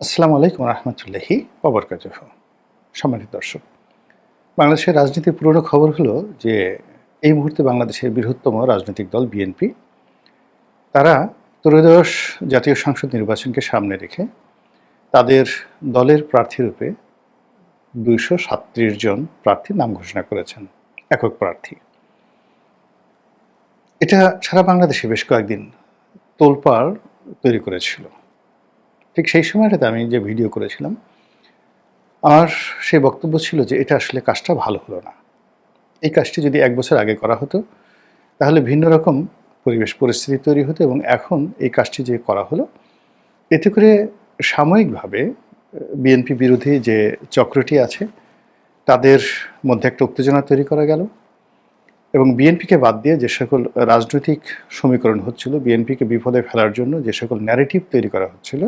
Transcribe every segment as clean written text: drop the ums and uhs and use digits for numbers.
আসসালামু আলাইকুম রহমতুল্লাহি ওবরকাতুহু। সম্মানিত দর্শক, বাংলাদেশের রাজনীতির পুরনো খবর হলো যে এই মুহূর্তে বাংলাদেশের বৃহত্তম রাজনৈতিক দল বিএনপি তারা ত্রয়োদশ জাতীয় সংসদ নির্বাচনকে সামনে রেখে তাদের দলের প্রার্থীরূপে ২৩৭ জন প্রার্থীর নাম ঘোষণা করেছেন, একক প্রার্থী। এটা সারা বাংলাদেশে বেশ কয়েকদিন তোলপাড় তৈরি করেছিল। ঠিক সেই সময়টাতে আমি যে ভিডিও করেছিলাম, আমার সেই বক্তব্য ছিল যে এটা আসলে কাজটা ভালো হলো না। এই কাজটি যদি ১ বছর আগে করা হতো তাহলে ভিন্ন রকম পরিবেশ পরিস্থিতি তৈরি হতো, এবং এখন এই কাজটি যে করা হলো এতে করে সাময়িকভাবে বিএনপি বিরোধী যে চক্রটি আছে তাদের মধ্যে একটা উত্তেজনা তৈরি করা গেল, এবং বিএনপিকে বাদ দিয়ে যে সকল রাজনৈতিক সমীকরণ হচ্ছিল, বিএনপিকে বিপদে ফেলার জন্য যে সকল ন্যারেটিভ তৈরি করা হচ্ছিল,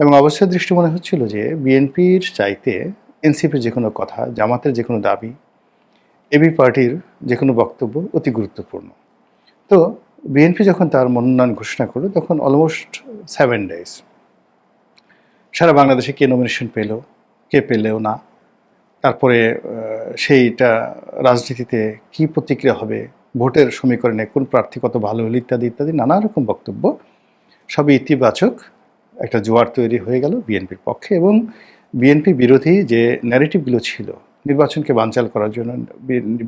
এবং অবস্থার দৃষ্টি মনে হচ্ছিল যে বিএনপির চাইতে এনসিপির যে কোনো কথা, জামাতের যে কোনো দাবি, এবি পার্টির যে কোনো বক্তব্য অতি গুরুত্বপূর্ণ। তো বিএনপি যখন তার মনোনয়ন ঘোষণা করলো তখন অলমোস্ট 7 ডেজ সারা বাংলাদেশে কে নমিনেশন পেল, কে পেলেও না, তারপরে সেইটা রাজনীতিতে কি প্রতিক্রিয়া হবে, ভোটের সমীকরণে কোন প্রার্থী কত ভালো হলো, ইত্যাদি ইত্যাদি নানা রকম বক্তব্য, সবই ইতিবাচক একটা জোয়ার তৈরি হয়ে গেল বিএনপির পক্ষে, এবং বিএনপি বিরোধী যে ন্যারেটিভগুলো ছিল নির্বাচনকে বানচাল করার জন্য,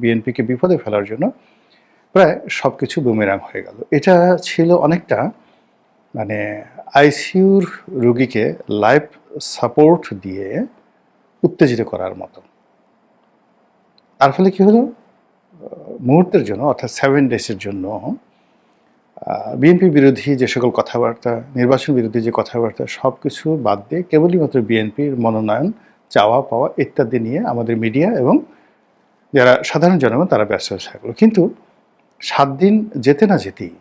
বিএনপিকে বিপদে ফেলার জন্য, প্রায় সব কিছু বুমেরাং হয়ে গেল। এটা ছিল অনেকটা মানে আইসিইউর রোগীকে লাইফ সাপোর্ট দিয়ে উত্তেজিত করার মতো। তার ফলে কী হলো, মুহূর্তের জন্য অর্থাৎ 7 ডেজের জন্য বিএনপি বিরোধী যে সকল কথাবার্তা, নির্বাচন বিরোধী যে কথাবার্তা, সব কিছু বাদ দিয়ে কেবলই মাত্র বিএনপির মনোনয়ন চাওয়া পাওয়া ইত্যাদি নিয়ে আমাদের মিডিয়া এবং যারা সাধারণ জনগণ তারা ব্যস্ত থাকলো। কিন্তু 7 দিন যেতে না যেতেই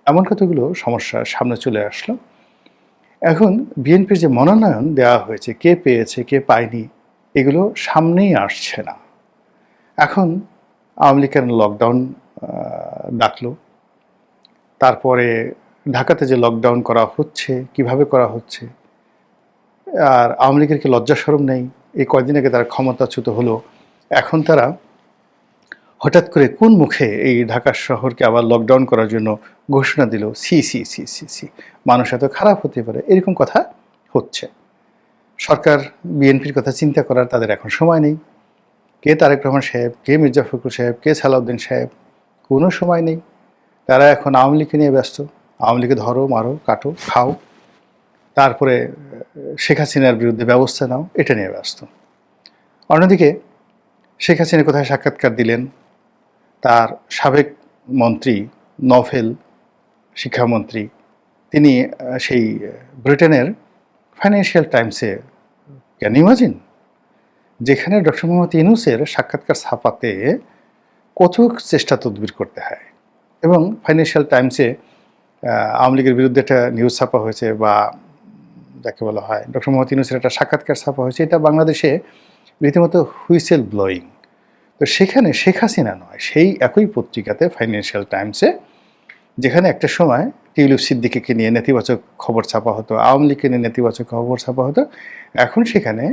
এমন কতগুলো সমস্যা সামনে চলে আসলো। এখন বিএনপির যে মনোনয়ন দেওয়া হয়েছে, কে পেয়েছে কে পায়নি, এগুলো সামনেই আসছে না। এখন আওয়ামী লীগের লকডাউন ডাকলো, তারপরে ঢাকাতে যে লকডাউন করা হচ্ছে, কিভাবে করা হচ্ছে, আর আওয়ামী লীগের কি লজ্জা শরম নেই? এই কয়দিন আগে তারা ক্ষমতাচ্যুত হলো, এখন তারা হঠাৎ করে কোন মুখে এই ঢাকা শহরকে আবার লকডাউন করার জন্য ঘোষণা দিল? সি সি সি সি সি, মানুষ এত খারাপ হতে পারে, এরকম কথা হচ্ছে। সরকার বিএনপির কথা চিন্তা করার তাদের এখন সময় নেই। কে তারেক রহমান সাহেব, কে মির্জা ফখরুল সাহেব, কে সালাউদ্দিন সাহেব, কোনো সময় নেই। তারা এখন আওয়ামী লীগকে নিয়ে ব্যস্ত। আওয়ামী লীগকে ধরো, মারো, কাটো, খাও, তারপরে শেখ হাসিনার বিরুদ্ধে ব্যবস্থা নাও, এটা নিয়ে ব্যস্ত। অন্যদিকে শেখ হাসিনা কোথায় সাক্ষাৎকার দিলেন, তার সাবেক মন্ত্রী নভেল, শিক্ষামন্ত্রী, তিনি সেই ব্রিটেনের ফাইন্যান্সিয়াল টাইমসে, ক্যান ইমাজিন, যেখানে ডক্টর মোহাম্মদ ইউনূসের সাক্ষাৎকার ছাপাতে কত চেষ্টা তদবির করতে হয়, এবং ফাইন্যান্সিয়াল টাইমসে আওয়ামী লীগের বিরুদ্ধে একটা নিউজ ছাপা হয়েছে, বা যাকে বলা হয় ডক্টর মোহাম্মদ ইউনূসের একটা সাক্ষাৎকার ছাপা হয়েছে, এটা বাংলাদেশে রীতিমতো হুইসেল ব্লোয়িং। তো সেখানে শেখ হাসিনা নয়, সেই একই পত্রিকাতে ফাইন্যান্সিয়াল টাইমসে, যেখানে একটা সময় টিউলিপ সিদ্দিকীকে নিয়ে নেতিবাচক খবর ছাপা হতো, আওয়ামী লীগকে নিয়ে নেতিবাচক খবর ছাপা হতো, এখন সেখানে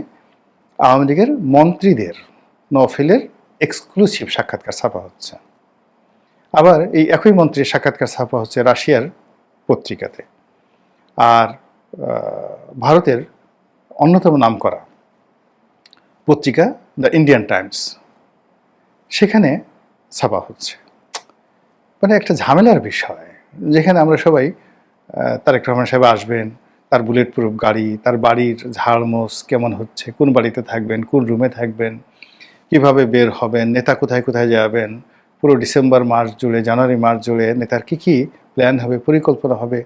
আওয়ামী লীগের মন্ত্রীদের, নফেলের এক্সক্লুসিভ সাক্ষাৎকার ছাপা হচ্ছে। আবার এই একই মন্ত্রীর সাক্ষাৎকার ছাপা হচ্ছে রাশিয়ার পত্রিকাতে, আর ভারতের অন্যতম নামকরা পত্রিকা দ্য ইন্ডিয়ান টাইমস, সেখানে ছাপা হচ্ছে। মানে একটা ঝামেলার বিষয়, যেখানে আমরা সবাই তারেক রহমান সাহেব আসবেন, তার বুলেট প্রুফ গাড়ি, তার বাড়ির ঝাড়মোছ কেমন হচ্ছে, কোন বাড়িতে থাকবেন, কোন রুমে থাকবেন, কিভাবে বের হবেন, নেতা কোথায় কোথায় যাবেন, পুরো ডিসেম্বর মাস জুড়ে, জানুয়ারি মাস জুড়ে নেতার কী কী প্ল্যান হবে, পরিকল্পনা হবে,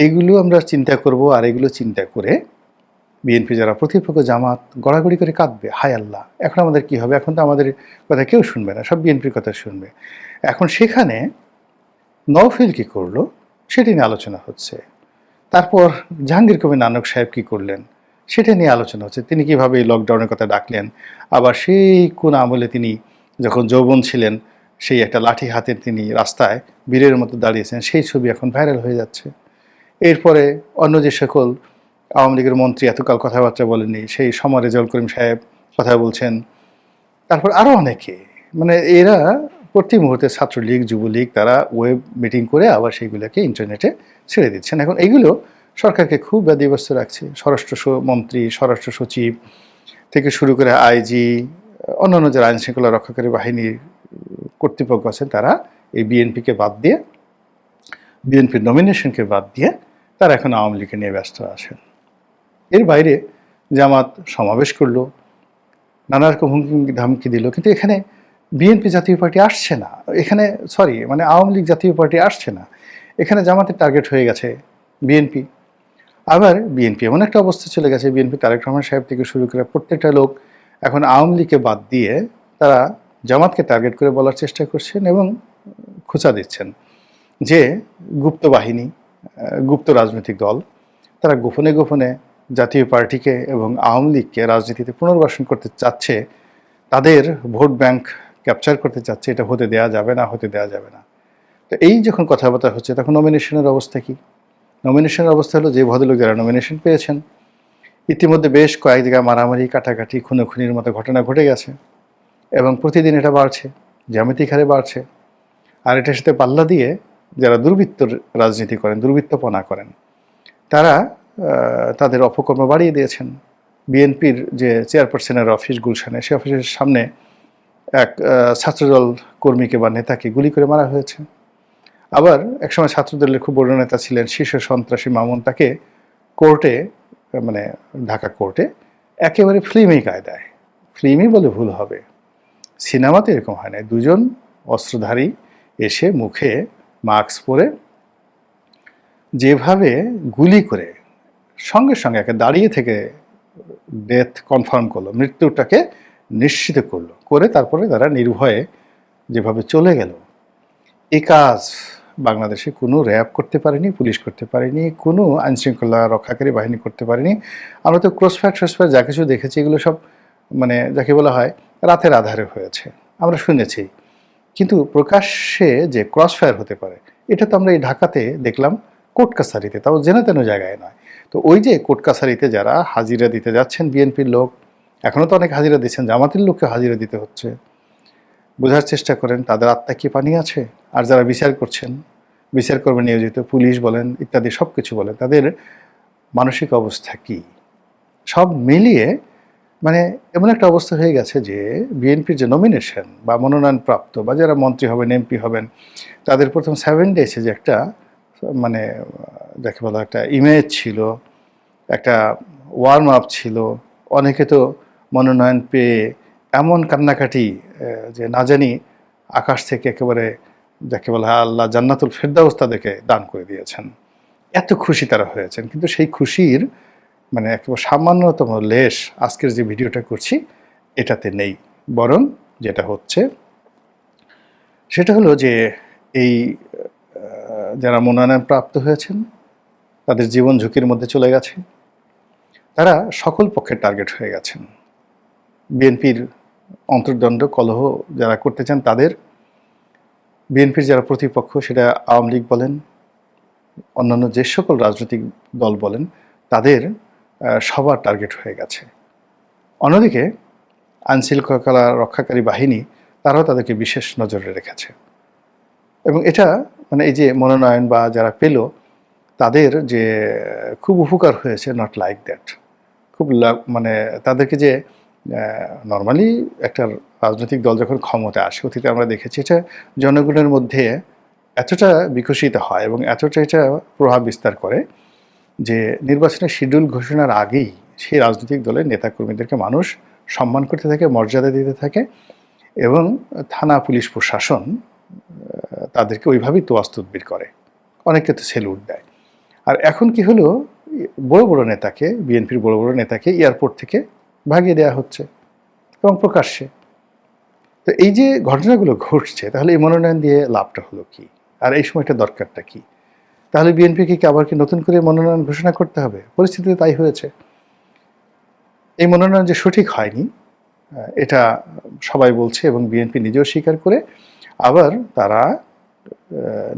এগুলো আমরা চিন্তা করব। আর এগুলো চিন্তা করে বিএনপি যারা প্রতিপক্ষ জামাত গড়াগড়ি করে কাঁদবে, হায় আল্লাহ, এখন আমাদের কি হবে, এখন তো আমাদের কথা কেউ শুনবে না, সব বিএনপির কথা শুনবে। এখন সেখানে নওফেল কী করলো সেটি নিয়ে আলোচনা হচ্ছে। তারপর জাহাঙ্গীর কবির নানক সাহেব কী করলেন সেটা নিয়ে আলোচনা হচ্ছে। তিনি কীভাবে এই লকডাউনের কথা ডাকলেন, আবার সেই কোন আমলে তিনি যখন যৌবন ছিলেন সেই একটা লাঠি হাতে তিনি রাস্তায় বীরের মতো দাঁড়িয়েছেন, সেই ছবি এখন ভাইরাল হয়ে যাচ্ছে। এরপরে অন্য যে সকল আওয়ামী লীগের মন্ত্রী এতকাল কথাবার্তা বলেননি, সেই সময় রেজাউল করিম সাহেব কথা বলছেন, তারপর আরও অনেকে, মানে এরা প্রতি মুহূর্তে ছাত্রলীগ যুবলীগ তারা ওয়েব মিটিং করে আবার সেইগুলোকে ইন্টারনেটে ছেড়ে দিচ্ছেন। এখন এইগুলো সরকারকে খুব ব্যতিব্যস্ত রাখছে। মন্ত্রী, স্বরাষ্ট্র সচিব থেকে শুরু করে আইজি, অন্যান্য যারা আইন শৃঙ্খলা রক্ষাকারী বাহিনীর কর্তৃপক্ষ আছেন তারা এই বিএনপিকে বাদ দিয়ে, বিএনপির নমিনেশনকে বাদ দিয়ে তারা এখন আওয়ামী লীগকে নিয়ে ব্যস্ত আছেন। এর বাইরে জামাত সমাবেশ করলো, নানা রকম হুমকি ধামকি দিল, কিন্তু এখানে বিএনপি জাতীয় পার্টি আসছে না, এখানে মানে আওয়ামী লীগ জাতীয় পার্টি আসছে না, এখানে জামাতের টার্গেট হয়ে গেছে বিএনপি। আবার বিএনপি এমন একটা অবস্থা চলে গেছে, বিএনপি তারেক রহমান সাহেব থেকে শুরু করে প্রত্যেকটা লোক এখন আওয়ামী লীগকে বাদ দিয়ে তারা জামাতকে টার্গেট করে বলার চেষ্টা করছেন এবং খোঁচা দিচ্ছেন যে গুপ্ত বাহিনী, গুপ্ত রাজনৈতিক দল, তারা গোপনে গোপনে জাতীয় পার্টিকে এবং আওয়ামী লীগকে রাজনীতিতে পুনর্বাসন করতে চাচ্ছে, তাদের ভোট ব্যাংক ক্যাপচার করতে চাচ্ছে। এটা হতে দেওয়া যাবে না, হতে দেওয়া যাবে না। তো এই যখন কথাবার্তা হচ্ছে তখন নমিনেশনের অবস্থা কি? নমিনেশনের অবস্থা হলো যে ভদ্রলোক যারা নমিনেশন পেয়েছেন ইতিমধ্যে বেশ কয়েক জায়গায় মারামারি, কাটাকাটি, খুনোখুনির মতো ঘটনা ঘটে গেছে এবং প্রতিদিন এটা বাড়ছে, জ্যামিতিক হারে বাড়ছে। আর এটার সাথে পাল্লা দিয়ে যারা দুর্বৃত্ত রাজনীতি করেন, দুর্বৃত্তপনা করেন, তারা তাদের অপকর্ম বাড়িয়ে দিয়েছেন। বিএনপির যে চেয়ারপারসনের অফিস গুলশানে, সে অফিসের সামনে এক ছাত্রদল কর্মীকে বা নেতাকে গুলি করে মারা হয়েছে। আবার একসময় ছাত্রদলের খুব বড় নেতা ছিলেন শীর্ষ সন্ত্রাসী মামুন, তাকে কোর্টে, মানে ঢাকা কোর্টে একেবারে ফিল্মি কায়দায়, ফিল্মি বলে ভুল হবে, সিনেমাতে এরকম হয় না, দুজন অস্ত্রধারী এসে মুখে মাস্ক পরে যেভাবে গুলি করে সঙ্গে সঙ্গে একে দাঁড়িয়ে থেকে ডেথ কনফার্ম করলো, মৃত্যুটাকে নিশ্চিত করলো, করে তারপরে তারা নির্ভয়ে যেভাবে চলে গেল, এই কাজ বাংলাদেশে কোনো র্যাব করতে পারেনি, পুলিশ করতে পারেনি, কোনো আইনশৃঙ্খলা রক্ষাকারী বাহিনী করতে পারেনি। আমরা তো ক্রসফায়ার যা কিছু দেখেছি এগুলো সব মানে যাকে বলা হয় রাতের আধারে হয়েছে, আমরা শুনেছি। কিন্তু প্রকাশ্যে যে ক্রসফায়ার হতে পারে এটা তো আমরা এই ঢাকাতে দেখলাম কোর্ট কাছারিতে, তাও জেনে তেন জায়গায় নয়। তো ওই যে কোর্ট কাছারিতে যারা হাজিরা দিতে যাচ্ছেন বিএনপির লোক, এখনও তো অনেক হাজিরা দিচ্ছেন, জামাতের লোককে হাজিরা দিতে হচ্ছে। বোঝার চেষ্টা করেন তাদের আত্মা কি পানি আছে? আর যারা বিচার করছেন, বিচার কর্মে নিয়োজিত পুলিশ বলেন ইত্যাদি সব কিছু বলেন, তাদের মানসিক অবস্থা কি? সব মিলিয়ে মানে এমন একটা অবস্থা হয়ে গেছে যে বিএনপির যে নমিনেশন বা মনোনয়নপ্রাপ্ত বা যারা মন্ত্রী হবেন, এমপি হবেন, তাদের প্রথম 7 ডেজে যে একটা মানে যাকে বলা একটা ইমেজ ছিল, একটা ওয়ার্ম আপ ছিল, অনেকে তো মনোনয়ন পেয়ে এমন কান্নাকাটি যে না জানি আকাশ থেকে একেবারে যাকে বলা হয় আল্লাহ জান্নাতুল ফেরদাউস তাদেরকে দান করে দিয়েছেন, এত খুশি তারা হয়েছেন। কিন্তু সেই খুশির মানে একেবারে সামান্যতম লেশ আজকের যে ভিডিওটা করছি এটাতে নেই। বরং যেটা হচ্ছে সেটা হলো যে এই যারা মনোনয়ন প্রাপ্ত হয়েছেন তাদের জীবন ঝুঁকির মধ্যে চলে গেছে, তারা সকল পক্ষের টার্গেট হয়ে গেছেন। বিএনপির অন্তর্দ্বন্দ্ব কলহ যারা করতে চান তাদের, বিএনপির যারা প্রতিপক্ষ সেটা আওয়ামী লীগ বলেন, অন্যান্য যে সকল রাজনৈতিক দল বলেন, তাদের সবার টার্গেট হয়ে গেছে। অন্যদিকে আইনশৃঙ্খলা রক্ষাকারী বাহিনী তারাও তাদেরকে বিশেষ নজরে রেখেছে এবং এটা মানে এই যে মনোনয়ন বা যারা পেল তাদের যে খুব উপকার হয়েছে, নট লাইক দ্যাট। খুব মানে তাদেরকে যে নর্মালি একটা রাজনৈতিক দল যখন ক্ষমতা আসে, অতীতে আমরা দেখেছি এটা জনগণের মধ্যে এতটা বিকশিত হয় এবং এতটা এটা প্রভাব বিস্তার করে যে নির্বাচনের শিডিউল ঘোষণার আগেই সেই রাজনৈতিক দলের নেতাকর্মীদেরকে মানুষ সম্মান করতে থাকে, মর্যাদা দিতে থাকে এবং থানা পুলিশ প্রশাসন তাদেরকে ওইভাবেই তোয়াজ তদবির করে, অনেকে তো সেলুট দেয়। আর এখন কি হলো, বড় বড় নেতাকে, বিএনপির বড় বড় নেতাকে এয়ারপোর্ট থেকে ভাগিয়ে দেওয়া হচ্ছে এবং প্রকাশ্যে। তো এই যে ঘটনাগুলো ঘটছে, তাহলে এই মনোনয়ন দিয়ে লাভটা হলো কি, আর এই সময়টা দরকারটা কি? তাহলে বিএনপিকে কি আবার কি নতুন করে মনোনয়ন ঘোষণা করতে হবে? পরিস্থিতিতে তাই হয়েছে। এই মনোনয়ন যে সঠিক হয়নি এটা সবাই বলছে এবং বিএনপি নিজেও স্বীকার করে, আবার তারা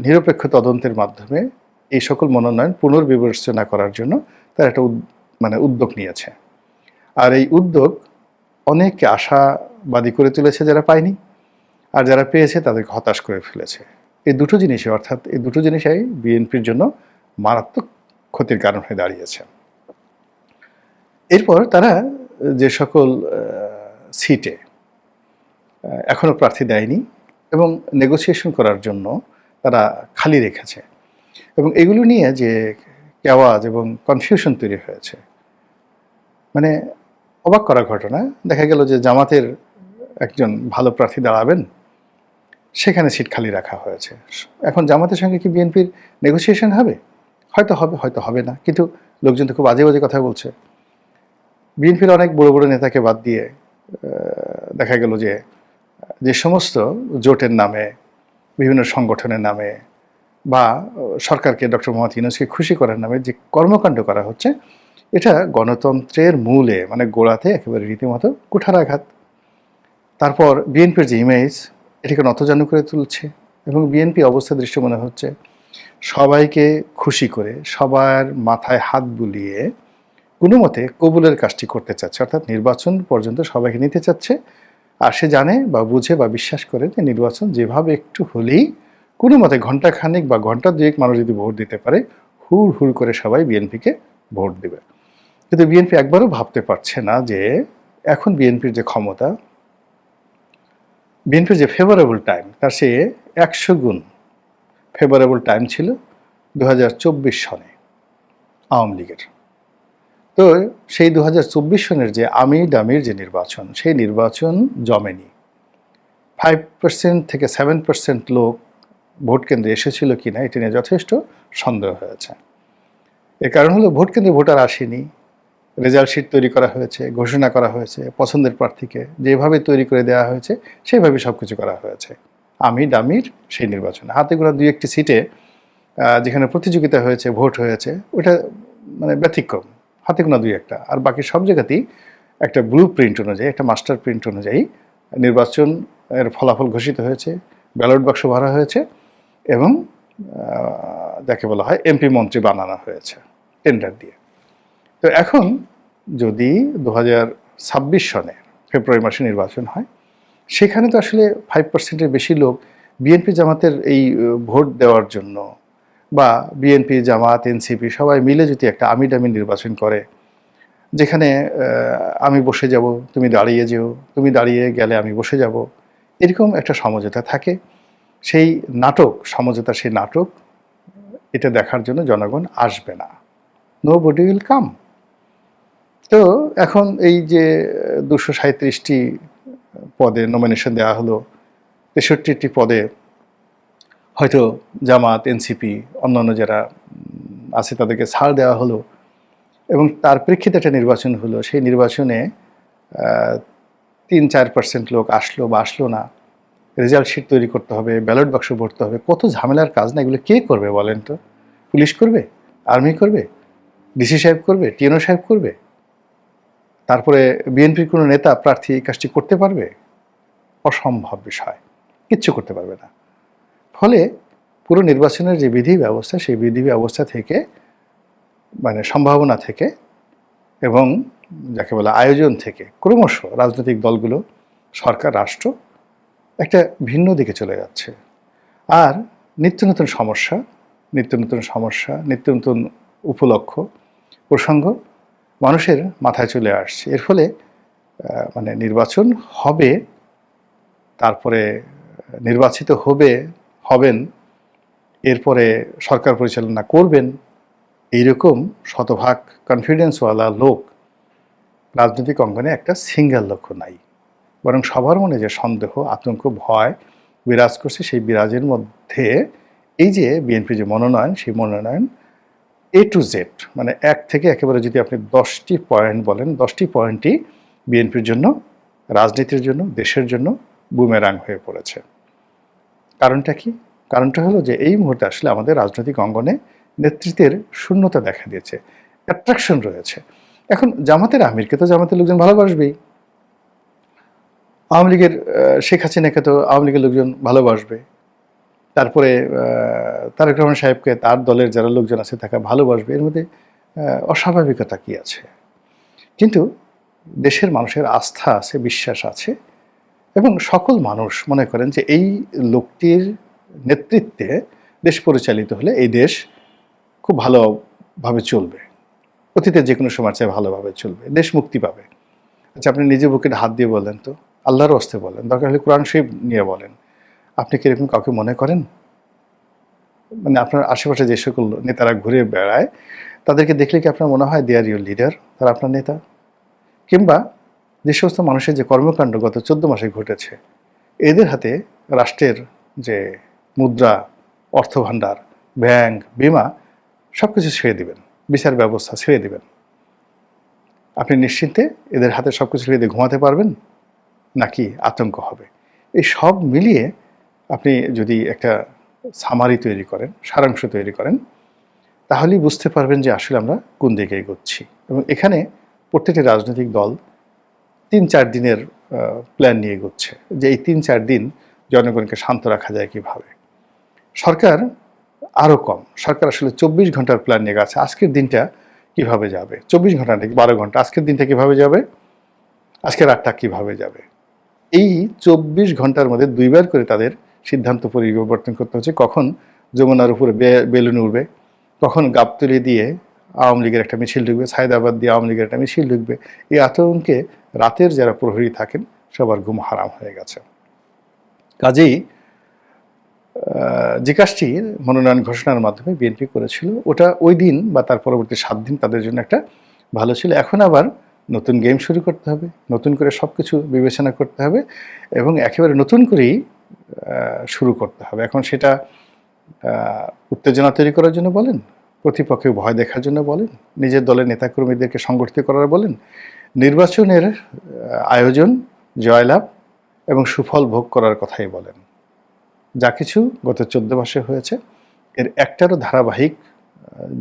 নিরপেক্ষ তদন্তের মাধ্যমে এই সকল মনোনয়ন পুনর্বিবেচনা করার জন্য তারা একটা মানে উদ্যোগ নিয়েছে। আর এই উদ্যোগ অনেককে আশাবাদী করে তুলেছে যারা পায়নি, আর যারা পেয়েছে তাদেরকে হতাশ করে ফেলেছে। এই দুটো জিনিসই, অর্থাৎ এই দুটো জিনিসই বিএনপির জন্য মারাত্মক ক্ষতির কারণ হয়ে দাঁড়িয়েছে। এরপর তারা যে সকল সিটে এখনো প্রার্থী দেয়নি এবং নেগোসিয়েশন করার জন্য তারা খালি রেখেছে, এবং এগুলো নিয়ে যে কেওয়াজ এবং কনফিউশন তৈরি হয়েছে, মানে অবাক করা ঘটনা। দেখা গেল যে জামাতের একজন ভালো প্রার্থী দাঁড়াবেন, সেখানে সিট খালি রাখা হয়েছে। এখন জামাতের সঙ্গে কি বিএনপির নেগোসিয়েশন হবে? হয়তো হবে, হয়তো হবে না, কিন্তু লোকজন তো খুব বাজে বাজে কথা বলছে। বিএনপির অনেক বড় বড় নেতাকে বাদ দিয়ে দেখা গেল যে যে সমস্ত জোটের নামে, বিভিন্ন সংগঠনের নামে বা সরকারকে, ডক্টর মোহাম্মদ ইউনূসকে খুশি করার নামে যে কর্মকাণ্ড করা হচ্ছে, এটা গণতন্ত্রের মূলে, মানে গোড়াতে একেবারে রীতিমতো কুঠারাঘাত। তারপর বিএনপির যে ইমেজ, এটাকে নতজানু করে তুলছে, এবং বিএনপি অবস্থা দৃশ্য মনে হচ্ছে সবাইকে খুশি করে, সবার মাথায় হাত বুলিয়ে কোনো মতে কবুলের কাজটি করতে চাচ্ছে, অর্থাৎ নির্বাচন পর্যন্ত সবাইকে নিতে চাচ্ছে। আর সে জানে বা বুঝে বা বিশ্বাস করে যে নির্বাচন যেভাবে একটু হলেই কোনো মতে ঘণ্টাখানেক বা ঘণ্টা দুয়েক মানুষ যদি ভোট দিতে পারে, হুড় হুড় করে সবাই বিএনপিকে ভোট দেবে। কিন্তু বিএনপি একবারও ভাবতে পারছে না যে এখন বিএনপির যে ক্ষমতা, বিএনপির যে ফেভারেবল টাইম, তার সে 100 গুণ ফেভারেবল টাইম ছিল 2024 সনে আওয়ামী লীগের। তো সেই 2024 সনের যে আমির যে নির্বাচন, সেই নির্বাচন জমেনি। 5% থেকে 7% লোক ভোট কেন্দ্রে এসেছিল কিনা এটি নিয়ে যথেষ্ট সন্দেহ হয়েছে। এর কারণ হলো ভোট কেন্দ্রে ভোটার আসেনি, রেজাল্ট শিট তৈরি করা হয়েছে, ঘোষণা করা হয়েছে, পছন্দের প্রার্থীকে যেভাবে তৈরি করে দেওয়া হয়েছে সেইভাবে সব কিছু করা হয়েছে। আমির সেই নির্বাচনে হাতে গোনা 2-1টি সিটে যেখানে প্রতিযোগিতা হয়েছে, ভোট হয়েছে, ওটা মানে ব্যতিক্রম, হাতে গোনা 2-1টা। আর বাকি সব জায়গাতেই একটা ব্লু প্রিন্ট অনুযায়ী, একটা মাস্টার প্রিন্ট অনুযায়ী নির্বাচন এর ফলাফল ঘোষিত হয়েছে, ব্যালট বাক্স ভরা হয়েছে, এবং যাকে বলা হয় এমপি মন্ত্রী বানানো হয়েছে টেন্ডার দিয়ে। তো এখন যদি 2026 সনে ফেব্রুয়ারি মাসে নির্বাচন হয়, সেখানে তো আসলে 5%-এর বেশি লোক বিএনপি জামাতের এই ভোট দেওয়ার জন্য, বা বিএনপি জামাত এনসিপি সবাই মিলে যদি একটা আমিডামি নির্বাচন করে, যেখানে আমি বসে যাব, তুমি দাঁড়িয়ে যেও, তুমি দাঁড়িয়ে গেলে আমি বসে যাব, এরকম একটা সমঝোতা থাকে, সেই নাটক, সমঝোতা সেই নাটক, এটা দেখার জন্য জনগণ আসবে না। Nobody will come. তো এখন এই যে 237টি পদে নমিনেশন দেওয়া হলো, 63টি পদে হয়তো জামাত, এনসিপি, অন্যান্য যারা আছে তাদেরকে ছাড় দেওয়া হলো, এবং তার প্রেক্ষিতে একটা নির্বাচন হলো। সেই নির্বাচনে 3-4% লোক আসলো বা আসলো না, রেজাল্ট শিট তৈরি করতে হবে, ব্যালট বাক্স ভরতে হবে, কত ঝামেলার কাজ না। এগুলো কে করবে বলেন তো? পুলিশ করবে? আর্মি করবে? ডিসি সাহেব করবে? টিএনও সাহেব করবে? তারপরে বিএনপির কোনো নেতা প্রার্থী এই কাজটি করতে পারবে? অসম্ভব বিষয়, কিচ্ছু করতে পারবে না। ফলে পুরো নির্বাচনের যে বিধি ব্যবস্থা, সেই বিধি ব্যবস্থা থেকে, মানে সম্ভাবনা থেকে এবং যাকে বলে আয়োজন থেকে, ক্রমশ রাজনৈতিক দলগুলো, সরকার, রাষ্ট্র একটা ভিন্ন দিকে চলে যাচ্ছে। আর নিত্য নতুন সমস্যা, নিত্য নতুন উপলক্ষ, প্রসঙ্গ মানুষের মাথায় চলে আসছে। এর ফলে মানে নির্বাচন হবে, তারপরে নির্বাচিত হবেন, এরপরে সরকার পরিচালনা করবেন, এইরকম শতভাগ কনফিডেন্সওয়ালা লোক রাজনৈতিক অঙ্গনে একটা সিঙ্গেল লক্ষ্য নাই, বরং সবার মনে যে সন্দেহ, আতঙ্ক, ভয় বিরাজ করছে, সেই বিরাজের মধ্যে এই যে বিএনপি যে মনোনয়ন, সেই মনোনয়ন A to Z, মানে এক থেকে একেবারে যদি আপনি 10টি পয়েন্ট বলেন, 10টি পয়েন্টই বিএনপির জন্য, রাজনীতির জন্য, দেশের জন্য বুমেরাং হয়ে পড়েছে। কারণটা কি? কারণটা হলো যে এই মুহূর্তে আসলে আমাদের রাজনৈতিক অঙ্গনে নেতৃত্বের শূন্যতা দেখা দিয়েছে, অ্যাট্রাকশন রয়েছে। এখন জামাতের আমিরকে তো জামাতের লোকজন ভালোবাসবেই, আওয়ামী লীগের শেখ হাসিনাকে তো আওয়ামী লীগের লোকজন ভালোবাসবে, তারপরে তারেক রহমান সাহেবকে তার দলের যারা লোকজন আছে তাকে ভালোবাসবে। এর মধ্যে অস্বাভাবিকতা কি আছে? কিন্তু দেশের মানুষের আস্থা আছে, বিশ্বাস আছে এবং সকল মানুষ মনে করেন যে এই লোকটির নেতৃত্বে দেশ পরিচালিত হলে এই দেশ খুব ভালোভাবে চলবে। অতীতে যে কোনো সময় চেয়ে ভালোভাবে চলবে, দেশ মুক্তি পাবে। আচ্ছা, আপনি নিজে বুকে হাত দিয়ে বলেন তো, আল্লাহর হস্তে বলেন, দরকার হলে কোরআন শরীফ নিয়ে বলেন, আপনি কি এরকম কাউকে মনে করেন? মানে আপনার আশেপাশে যে সকল নেতারা ঘুরে বেড়ায় তাদেরকে দেখলে কি আপনার মনে হয় দে আর ইউর লিডার, তারা আপনার নেতা? কিংবা যে সমস্ত মানুষের যে কর্মকাণ্ড গত 14 মাসে ঘটেছে, এদের হাতে রাষ্ট্রের যে মুদ্রা, অর্থভাণ্ডার, ব্যাংক, বিমা সব কিছু ছেড়ে দিবেন, বিচার ব্যবস্থা ছেড়ে দিবেন, আপনি নিশ্চিন্তে এদের হাতে সব কিছু ছেড়ে দিয়ে ঘুমাতে পারবেন নাকি আতঙ্ক হবে? এই সব মিলিয়ে আপনি যদি একটা সামারি তৈরি করেন, সারাংশ তৈরি করেন, তাহলেই বুঝতে পারবেন যে আসলে আমরা কোন দিকে এগোচ্ছি। এবং এখানে প্রত্যেকটি রাজনৈতিক দল ৩-৪ দিনের প্ল্যান নিয়ে এগোচ্ছে যে এই ৩-৪ দিন জনগণকে শান্ত রাখা যায় কিভাবে। সরকার আরও কম, সরকার আসলে ২৪ ঘন্টার প্ল্যান নিয়ে গেছে। আজকের দিনটা কিভাবে যাবে, ২৪ ঘন্টা নাকি ১২ ঘন্টা, আজকের দিনটা কিভাবে যাবে, আজকের রাতটা কিভাবে যাবে, এই ২৪ ঘন্টার মধ্যে ২ বার করে তাদের সিদ্ধান্ত পরিবর্তন করতে হচ্ছে। কখন যমুনার উপরে বেলুন উঠবে, কখন গাবতলী দিয়ে আওয়ামী লীগের একটা মিছিল ঢুকবে, সায়দাবাদ দিয়ে আওয়ামী লীগের একটা মিছিল ঢুকবে। এই আতঙ্কে রাতের যারা প্রহরী থাকেন সবার ঘুম হারাম হয়ে গেছে। কাজেই যে কাজটি মনোনয়ন ঘোষণার মাধ্যমে বিএনপি করেছিল ওটা ওই দিন বা তার পরবর্তী 7 দিন তাদের জন্য একটা ভালো ছিল। এখন আবার নতুন গেম শুরু করতে হবে, নতুন করে সব কিছু বিবেচনা করতে হবে এবং একেবারে নতুন করেই শুরু করতে হবে। এখন সেটা উত্তেজনা তৈরি করার জন্য বলেন, প্রতিপক্ষে ভয় দেখার জন্য বলেন, নিজের দলের নেতাকর্মীদেরকে সংগঠিত করার বলেন, নির্বাচনের আয়োজন, জয়লাভ এবং সুফল ভোগ করার কথাই বলেন, যা কিছু গত 14 মাসে হয়েছে এর একটারও ধারাবাহিক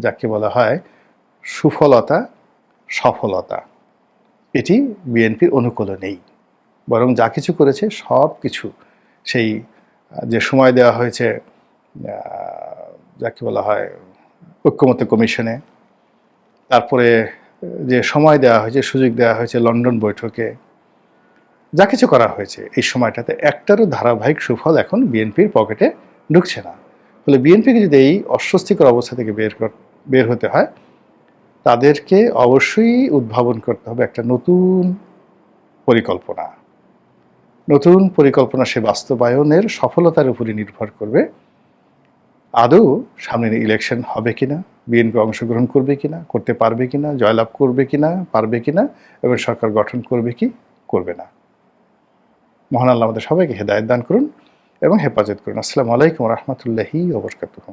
যাকে বলা হয় সুফলতা, সফলতা, এটি বিএনপির অনুকূলে নেই। বরং যা কিছু করেছে সব কিছু সেই যে সময় দেওয়া হয়েছে যাকে বলা হয় ঐক্যমত্য কমিশনে, তারপরে যে সময় দেওয়া হয়েছে, সুযোগ দেওয়া হয়েছে লন্ডন বৈঠকে, যা কিছু করা হয়েছে এই সময়টাতে একটারও ধারাবাহিক সুফল এখন বিএনপির পকেটে ঢুকছে না। ফলে বিএনপিকে যদি এই অস্বস্তিকর অবস্থা থেকে বের হতে হয়, তাদেরকে অবশ্যই উদ্ভাবন করতে হবে একটা নতুন পরিকল্পনা। নতুন পরিকল্পনা সে বাস্তবায়নের সফলতার উপরই নির্ভর করবে আদৌ সামনে ইলেকশন হবে কিনা, বিএনপি অংশগ্রহণ করবে কিনা, করতে পারবে কিনা, জয়লাভ করবে কিনা, পারবে কিনা এবং সরকার গঠন করবে কি করবে না। মহান আল্লাহ আমাদের সবাইকে হেদায়েত দান করুন এবং হেফাজত করুন। আসসালামু আলাইকুম ওয়া রাহমাতুল্লাহি ওয়া বারাকাতুহু।